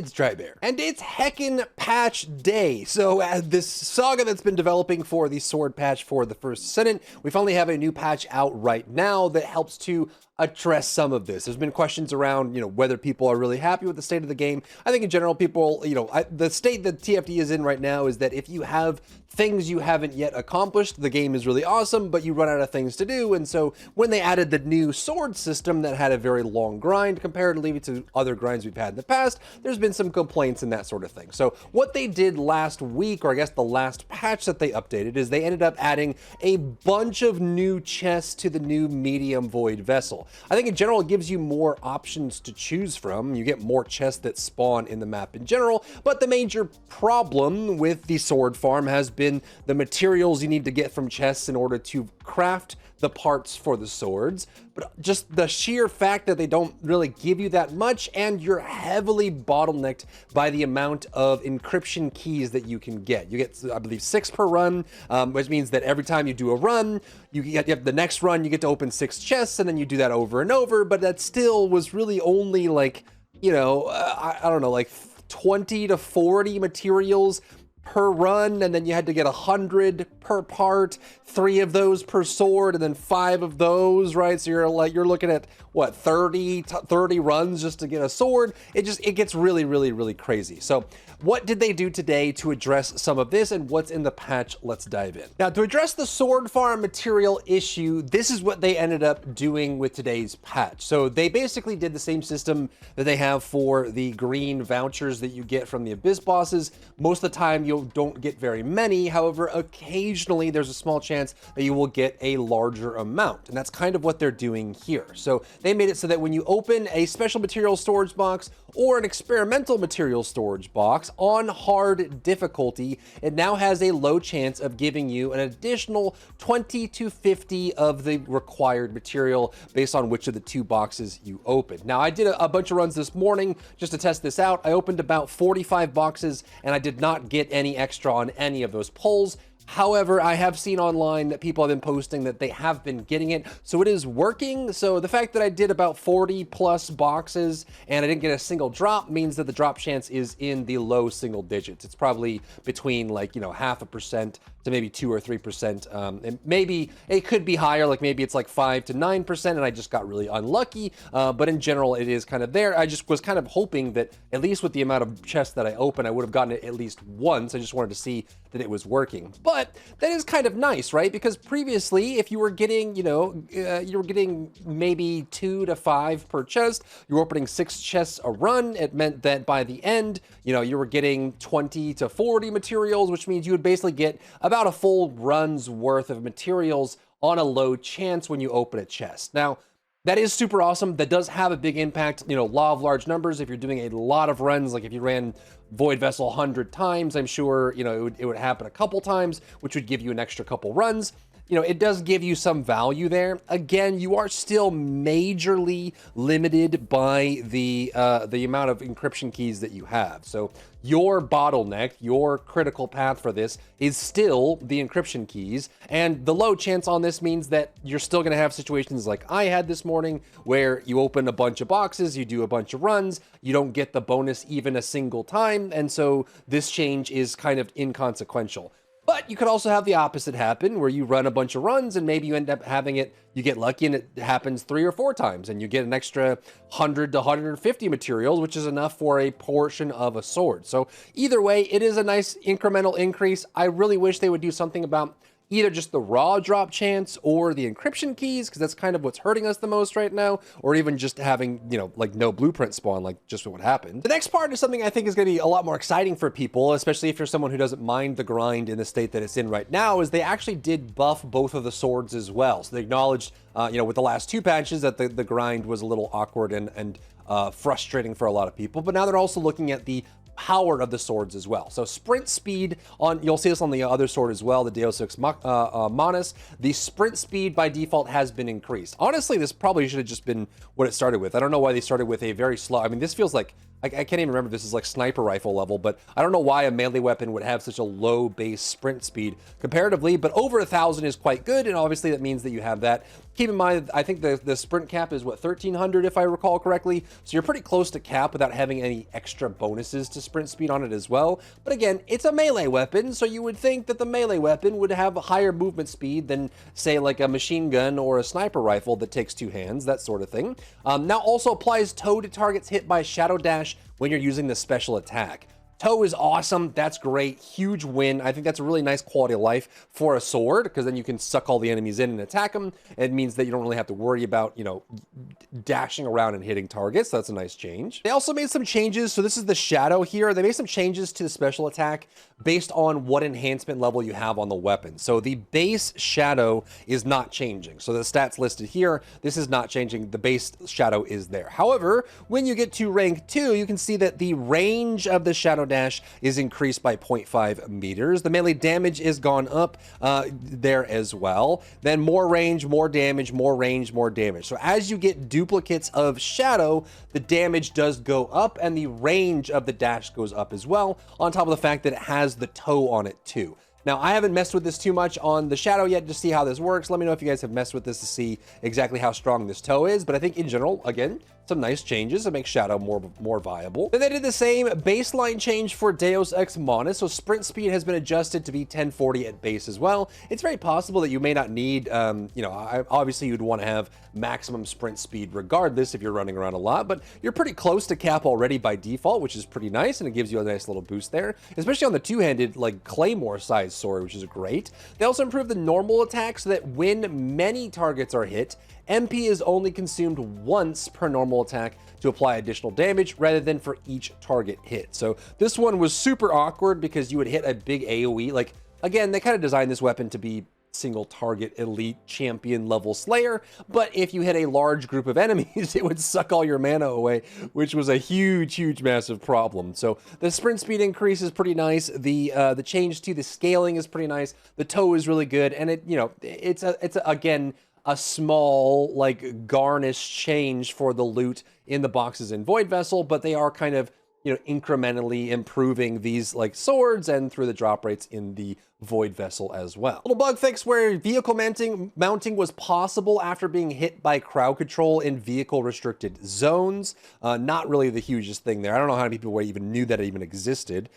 it's Drybear, and it's heckin' patch day. So this saga that's been developing for the sword patch for the First Descendant, we finally have a new patch out right now that helps to address some of this. There's been questions around, whether people are really happy with the state of the game. I think in general, people, the state that TFD is in right now is that if you have things you haven't yet accomplished, the game is really awesome, but you run out of things to do. And so when they added the new sword system that had a very long grind comparatively to other grinds we've had in the past, there's been some complaints and that sort of thing. So what they did last week, or I guess the last patch that they updated, is they ended up adding a bunch of new chests to the new medium void vessel. I think in general, it gives you more options to choose from. You get more chests that spawn in the map in general, but the major problem with the sword farm has been the materials you need to get from chests in order to craft the parts for the swords, but just the sheer fact that they don't really give you that much, and you're heavily bottlenecked by the amount of encryption keys that you can get. You get, I believe, 6 per run, which means that every time you do a run, you have the next run, you get to open 6 chests, and then you do that over and over, but that still was really only like, I don't know, like 20 to 40 materials per run, and then you had to get 100 per part, 3 of those per sword, and then 5 of those, right? So you're looking at what, 30 runs just to get a sword. It gets really, really, really crazy. So what did they do today to address some of this, and what's in the patch? Let's dive in. Now, to address the sword farm material issue, this is what they ended up doing with today's patch. So they basically did the same system that they have for the green vouchers that you get from the Abyss bosses. Most of the time, you don't get very many. However, occasionally there's a small chance that you will get a larger amount, and that's kind of what they're doing here. So they made it so that when you open a special material storage box or an experimental material storage box on hard difficulty, it now has a low chance of giving you an additional 20 to 50 of the required material based on which of the 2 boxes you open. Now, I did a bunch of runs this morning just to test this out. I opened about 45 boxes, and I did not get any extra on any of those pulls. However, I have seen online that people have been posting that they have been getting it, so it is working. So the fact that I did about 40 plus boxes and I didn't get a single drop means that the drop chance is in the low single digits. It's probably between like, 0.5% to maybe 2 or 3%. And maybe it could be higher, like maybe it's like 5 to 9%, and I just got really unlucky. But in general, it is kind of there. I just was kind of hoping that at least with the amount of chests that I open, I would have gotten it at least once. I just wanted to see that it was working. But that is kind of nice, right? Because previously, if you were getting, you were getting maybe 2 to 5 per chest, you were opening 6 chests a run. It meant that by the end, you were getting 20 to 40 materials, which means you would basically get about a full run's worth of materials on a low chance when you open a chest. Now, that is super awesome. That does have a big impact, law of large numbers. If you're doing a lot of runs, like if you ran Void Vessel 100 times, I'm sure, it would happen a couple times, which would give you an extra couple runs. It does give you some value there. Again, you are still majorly limited by the amount of encryption keys that you have. So your bottleneck, your critical path for this is still the encryption keys. And the low chance on this means that you're still going to have situations like I had this morning where you open a bunch of boxes, you do a bunch of runs, you don't get the bonus even a single time. And so this change is kind of inconsequential. But you could also have the opposite happen, where you run a bunch of runs and maybe you end up having it, you get lucky and it happens 3 or 4 times and you get an extra 100 to 150 materials, which is enough for a portion of a sword. So either way, it is a nice incremental increase. I really wish they would do something about either just the raw drop chance or the encryption keys, because that's kind of what's hurting us the most right now, or even just having, like no blueprint spawn, like just what happened. The next part is something I think is going to be a lot more exciting for people, especially if you're someone who doesn't mind the grind in the state that it's in right now, is they actually did buff both of the swords as well. So they acknowledged, with the last 2 patches that the grind was a little awkward and frustrating for a lot of people, but now they're also looking at the power of the swords as well. So sprint speed you'll see this on the other sword as well, the Deus Ex Manus. The sprint speed by default has been increased. Honestly, this probably should have just been what it started with. I don't know why they started with a very slow, I mean, this feels like I can't even remember if this is like sniper rifle level, but I don't know why a melee weapon would have such a low base sprint speed comparatively, but over 1,000 is quite good, and obviously that means that you have that. Keep in mind, I think the sprint cap is, what, 1,300 if I recall correctly, so you're pretty close to cap without having any extra bonuses to sprint speed on it as well. But again, it's a melee weapon, so you would think that the melee weapon would have a higher movement speed than, say, like a machine gun or a sniper rifle that takes 2 hands, that sort of thing. Now also applies tow to targets hit by Shadow Dash when you're using the special attack. Tow is awesome. That's great. Huge win. I think that's a really nice quality of life for a sword, because then you can suck all the enemies in and attack them. It means that you don't really have to worry about, you know, dashing around and hitting targets. That's a nice change. They also made some changes. So this is the shadow here. They made some changes to the special attack based on what enhancement level you have on the weapon. So the base shadow is not changing. So the stats listed here, this is not changing. The base shadow is there. However, when you get to rank 2, you can see that the range of the shadow dash is increased by 0.5 meters. The melee damage is gone up there as well. Then more range, more damage, more range, more damage. So as you get duplicates of shadow, the damage does go up and the range of the dash goes up as well, on top of the fact that it has the toe on it too. Now, I haven't messed with this too much on the shadow yet to see how this works. Let me know if you guys have messed with this to see exactly how strong this toe is. But I think in general, again, some nice changes to make shadow more viable. Then they did the same baseline change for Deus Ex Manus. So sprint speed has been adjusted to be 1040 at base as well. It's very possible that you may not need, you know, obviously you'd want to have maximum sprint speed regardless if you're running around a lot, but you're pretty close to cap already by default, which is pretty nice, and it gives you a nice little boost there, especially on the two-handed, like, claymore size sword, which is great. They also improved the normal attack so that when many targets are hit, MP is only consumed once per normal attack to apply additional damage rather than for each target hit. So this one was super awkward because you would hit a big AoE. Like, again, they kind of designed this weapon to be single target elite champion level slayer, but if you hit a large group of enemies, it would suck all your mana away, which was a huge massive problem. So the sprint speed increase is pretty nice. The change to the scaling is pretty nice. The toe is really good, and it, you know, it's again a small, like, garnish change for the loot in the boxes in Void Vessel, but they are kind of, you know, incrementally improving these, like, swords and through the drop rates in the Void Vessel as well. Little bug fix where vehicle mounting was possible after being hit by crowd control in vehicle restricted zones. Not really the hugest thing there. I don't know how many people even knew that it even existed.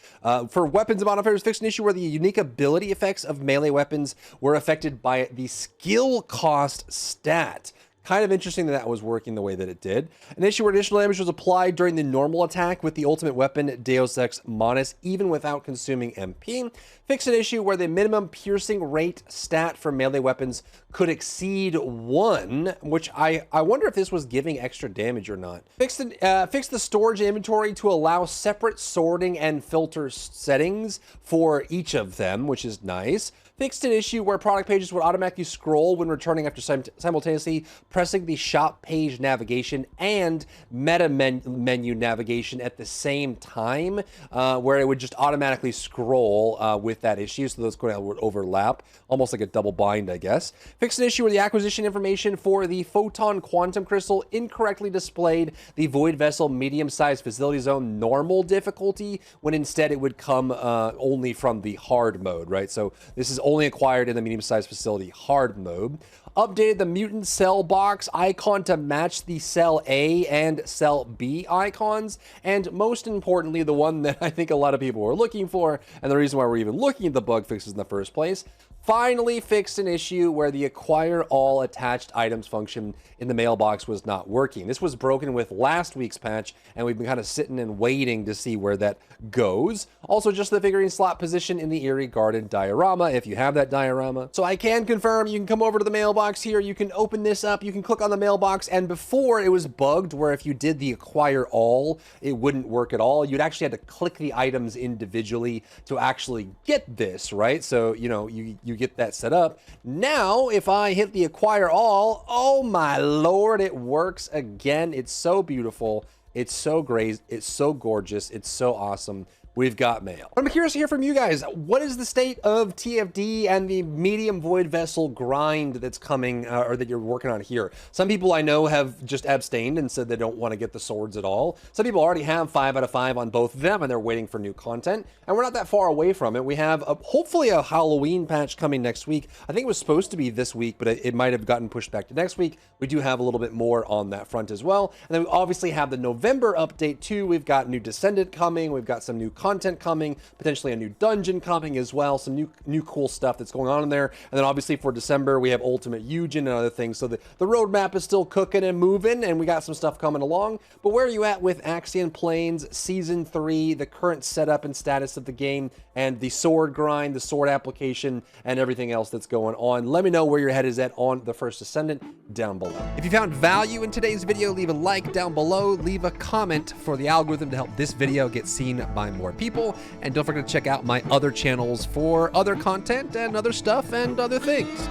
For weapons and modifiers, fixed an issue where the unique ability effects of melee weapons were affected by the skill cost stat. Kind of interesting that was working the way that it did. An issue where additional damage was applied during the normal attack with the ultimate weapon Deus Ex Manus, even without consuming MP. Fixed an issue where the minimum piercing rate stat for melee weapons could exceed 1, which I wonder if this was giving extra damage or not. Fixed the storage inventory to allow separate sorting and filter settings for each of them, which is nice. Fixed an issue where product pages would automatically scroll when returning after simultaneously pressing the shop page navigation and meta menu navigation at the same time, where it would just automatically scroll with that issue, so those would overlap, almost like a double bind, I guess. Fixed an issue where the acquisition information for the Photon Quantum Crystal incorrectly displayed the Void Vessel medium-sized facility zone normal difficulty, when instead it would come only from the hard mode, right? So this is only acquired in the medium-sized facility hard mode. Updated the mutant cell box icon to match the cell A and cell B icons, and most importantly, the one that I think a lot of people were looking for, and the reason why we're even looking at the bug fixes in the first place, finally fixed an issue where the acquire all attached items function in the mailbox was not working. This was broken with last week's patch, and we've been kind of sitting and waiting to see where that goes. Also, just the figurine slot position in the Eerie Garden diorama, if you have that diorama. So I can confirm, you can come over to the mailbox here, you can open this up, you can click on the mailbox, and before it was bugged where if you did the acquire all, it wouldn't work at all. You'd actually had to click the items individually to actually get this, right? So, you know, you get that set up. Now, if I hit the acquire all, oh my lord, it works again. It's so beautiful. It's so great. It's so gorgeous. It's so awesome. we've got mail. I'm curious to hear from you guys. What is the state of TFD and the medium void vessel grind that's coming or that you're working on here? Some people I know have just abstained and said they don't want to get the swords at all. Some people already have 5 out of 5 on both of them and they're waiting for new content. And we're not that far away from it. We have hopefully a Halloween patch coming next week. I think it was supposed to be this week, but it might have gotten pushed back to next week. We do have a little bit more on that front as well. And then we obviously have the November update too. We've got new Descendant coming. We've got some new content coming, potentially a new dungeon coming as well. Some new cool stuff that's going on in there. And then obviously for December, we have Ultimate Eugen and other things. So the roadmap is still cooking and moving, and we got some stuff coming along. But where are you at with Axian Plains Season 3, the current setup and status of the game, and the sword grind, the sword application, and everything else that's going on? Let me know where your head is at on the First Descendant down below. If you found value in today's video, leave a like down below, leave a comment for the algorithm to help this video get seen by more people, and don't forget to check out my other channels for other content and other stuff and other things.